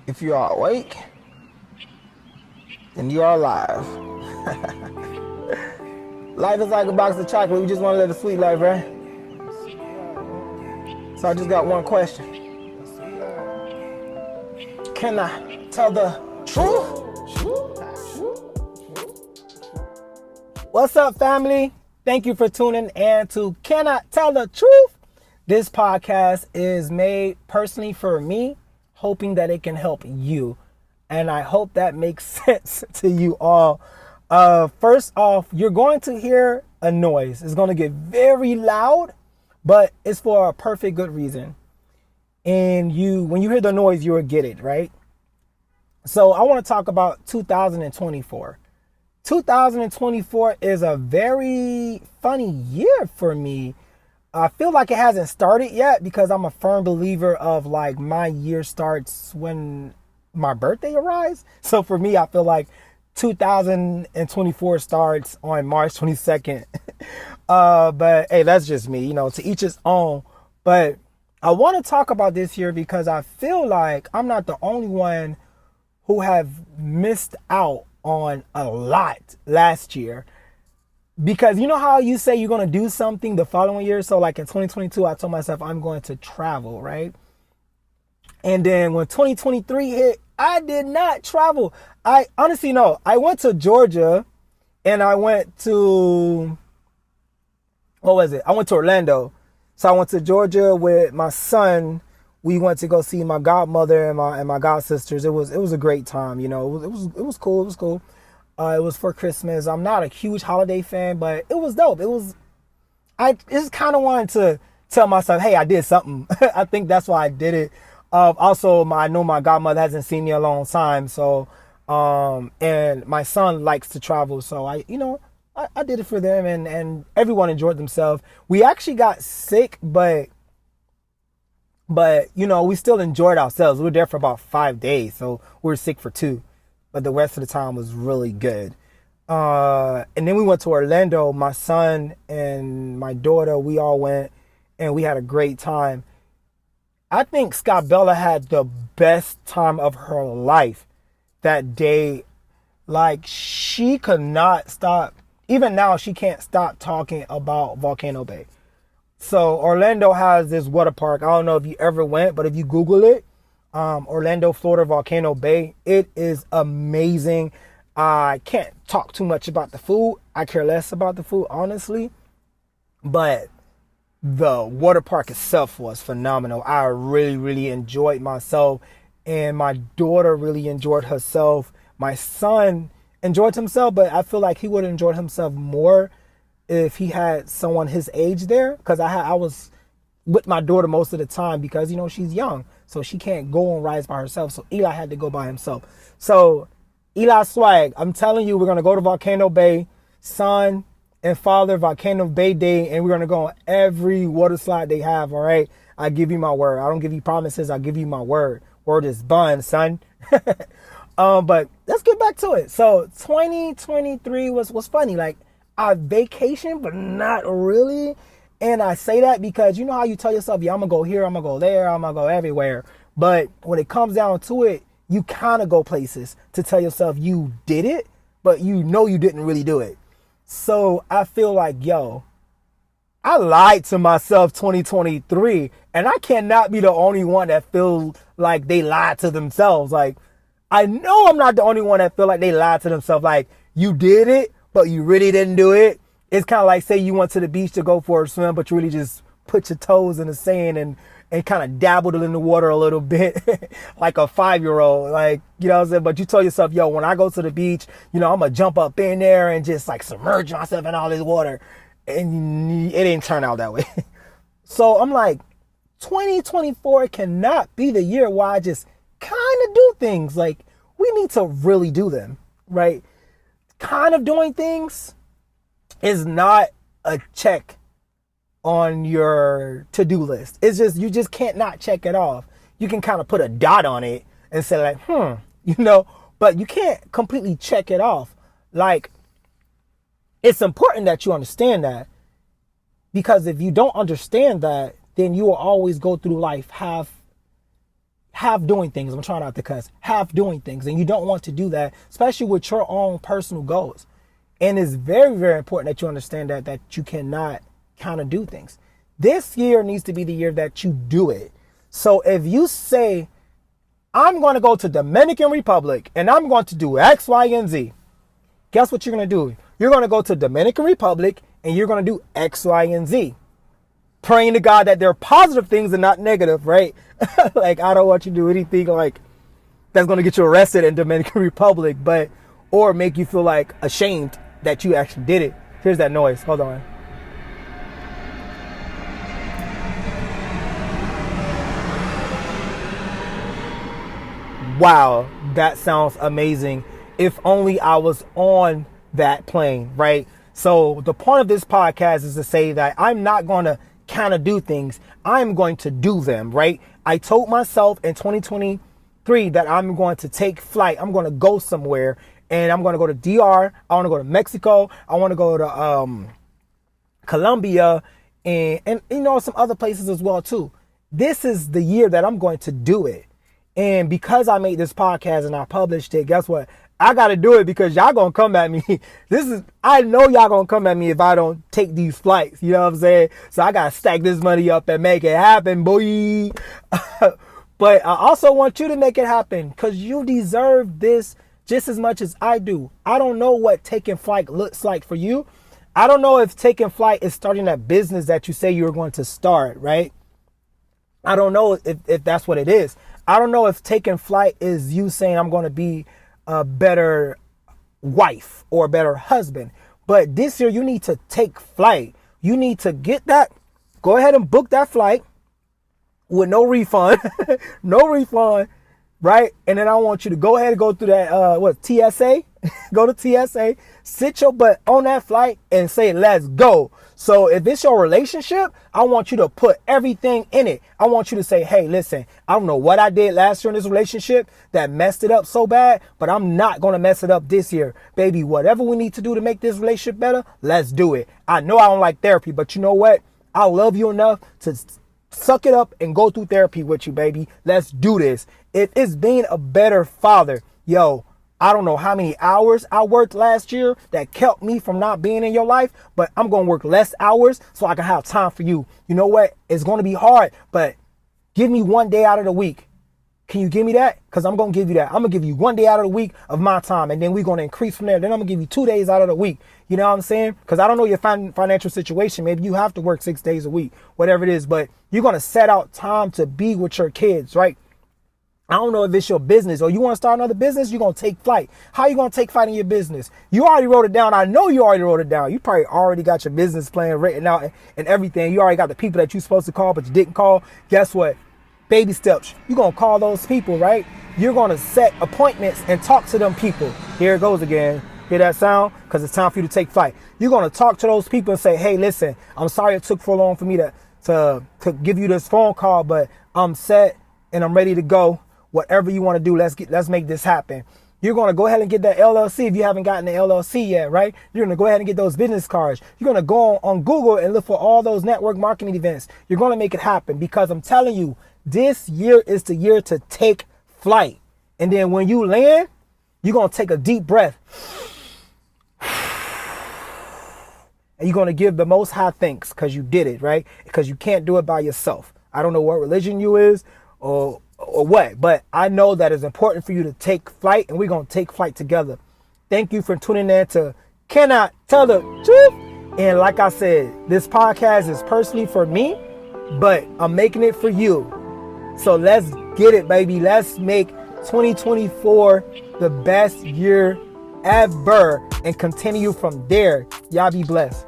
If you are awake, then you are alive. Life is like a box of chocolate. We just want to live a sweet life, right? So I just got one question. Can I tell the truth? What's up, family? Thank you for tuning in to Can I Tell the Truth? This podcast is made personally for me, hoping that it can help you. And I hope that makes sense to you all. First off, you're going to hear a noise. It's going to get very loud, but it's for a perfect good reason. And when you hear the noise, you will get it, right? So I want to talk about 2024. 2024 is a very funny year for me. I feel like it hasn't started yet because I'm a firm believer of like my year starts when my birthday arrives. So for me, I feel like 2024 starts on March 22nd. But hey, that's just me, to each his own. But I want to talk about this year because I feel like I'm not the only one who have missed out on a lot last year. Because you know how you say you're going to do something the following year? So like in 2022, I told myself I'm going to travel, right? And then when 2023 hit, I did not travel. I honestly, no, I went to Georgia and I went to, I went to Orlando. So I went to Georgia with my son. We went to go see my godmother and my god sisters. It was a great time, It was cool. It was cool. It was for Christmas. I'm not a huge holiday fan, but it was dope. I just kind of wanted to tell myself, hey, I did something. I think that's why I did it. Also, I know my godmother hasn't seen me a long time, so and my son likes to travel, so I did it for them, and everyone enjoyed themselves. We actually got sick, but we still enjoyed ourselves. We were there for about 5 days, so we were sick for 2, but the rest of the time was really good. And then we went to Orlando. My son and my daughter, we all went, and we had a great time. I think Scott Bella had the best time of her life that day. Like, she could not stop. Even now, she can't stop talking about Volcano Bay. So Orlando has this water park. I don't know if you ever went, but if you Google it, Orlando, Florida, Volcano Bay, it is amazing. I can't talk too much about the food. I care less about the food, honestly. But the water park itself was phenomenal. I really, really enjoyed myself. And my daughter really enjoyed herself. My son enjoyed himself, but I feel like he would have enjoyed himself more if he had someone his age there, because I was with my daughter most of the time because she's young, so she can't go on rides by herself. So Eli had to go by himself. So Eli Swag, I'm telling you, we're gonna go to Volcano Bay, son and father, Volcano Bay Day, and we're gonna go on every water slide they have. All right, I give you my word. I don't give you promises. I give you my word. Word is bond, son. But let's get back to it. So 2023 was funny. Like, I vacation, but not really. And I say that because you know how you tell yourself, yeah, I'm going to go here, I'm going to go there, I'm going to go everywhere. But when it comes down to it, you kind of go places to tell yourself you did it, but you didn't really do it. So I feel like, I lied to myself 2023, and I cannot be the only one that feels like they lied to themselves. Like, I know I'm not the only one that feel like they lied to themselves. Like, you did it, but you really didn't do it. It's kind of like, say you went to the beach to go for a swim, but you really just put your toes in the sand and kind of dabbled in the water a little bit like a 5-year-old. Like, what I'm saying? But you tell yourself, when I go to the beach, I'm going to jump up in there and just like submerge myself in all this water. And it didn't turn out that way. So I'm like, 2024 cannot be the year where I just kind of do things. Like, we need to really do them, right? Kind of doing things is not a check on your to-do list. It's just, you just can't not check it off. You can kind of put a dot on it and say like, but you can't completely check it off. Like, it's important that you understand that, because if you don't understand that, then you will always go through life half doing things. I'm trying not to cuss. Half doing things. And you don't want to do that, especially with your own personal goals. And it's very, very important that you understand that you cannot kind of do things. This year needs to be the year that you do it. So if you say, I'm going to go to Dominican Republic and I'm going to do X, Y, and Z, guess what you're going to do? You're going to go to Dominican Republic and you're going to do X, Y, and Z. Praying to God that they're positive things and not negative, right? Like, I don't want you to do anything like that's going to get you arrested in Dominican Republic, or make you feel like ashamed that you actually did it. Here's that noise. Hold on. Wow, that sounds amazing. If only I was on that plane, right? So the point of this podcast is to say that I'm not going to kind of do things. I'm going to do them, right? I told myself in 2023 that I'm going to take flight. I'm going to go somewhere, and I'm going to go to DR. I want to go to Mexico. I want to go to Colombia and some other places as well too. This is the year that I'm going to do it. And because I made this podcast and I published it, guess what? I got to do it because y'all going to come at me. I know y'all going to come at me if I don't take these flights. You know what I'm saying? So I got to stack this money up and make it happen, boy. But I also want you to make it happen because you deserve this just as much as I do. I don't know what taking flight looks like for you. I don't know if taking flight is starting that business that you say you're going to start, right? I don't know if that's what it is. I don't know if taking flight is you saying I'm going to be a better wife or a better husband. But this year you need to take flight. You need to go ahead and book that flight with no refund, right? And then I want you to go ahead and go through that, TSA? Go to TSA, sit your butt on that flight and say, let's go. So if it's your relationship, I want you to put everything in it. I want you to say, hey, listen, I don't know what I did last year in this relationship that messed it up so bad, but I'm not going to mess it up this year. Baby, whatever we need to do to make this relationship better, let's do it. I know I don't like therapy, but you know what? I love you enough to suck it up and go through therapy with you, baby. Let's do this. It is being a better father. Yo, I don't know how many hours I worked last year that kept me from not being in your life, but I'm going to work less hours so I can have time for you. You know what? It's going to be hard, but give me one day out of the week. Can you give me that? Because I'm going to give you that. I'm going to give you one day out of the week of my time, and then we're going to increase from there. Then I'm going to give you 2 days out of the week. You know what I'm saying? Because I don't know your financial situation. Maybe you have to work 6 days a week, whatever it is, but you're going to set out time to be with your kids, right? I don't know if it's your business or you want to start another business, you're going to take flight. How are you going to take flight in your business? You already wrote it down. I know you already wrote it down. You probably already got your business plan written out and everything. You already got the people that you're supposed to call, but you didn't call. Guess what? Baby steps. You're going to call those people, right? You're going to set appointments and talk to them people. Here it goes again. Hear that sound? Because it's time for you to take flight. You're going to talk to those people and say, hey, listen, I'm sorry it took so long for me to give you this phone call, but I'm set and I'm ready to go. Whatever you want to do, let's make this happen. You're going to go ahead and get that LLC if you haven't gotten the LLC yet, right? You're going to go ahead and get those business cards. You're going to go on Google and look for all those network marketing events. You're going to make it happen because I'm telling you, this year is the year to take flight. And then when you land, you're going to take a deep breath. And you're going to give the Most High thanks because you did it, right? Because you can't do it by yourself. I don't know what religion you is or what, but I know that it's important for you to take flight, and we're going to take flight together. Thank you for tuning in to Can I Tell the Truth? And like I said, this podcast is personally for me, but I'm making it for you. So let's get it, baby. Let's make 2024 the best year ever and continue from there. Y'all be blessed.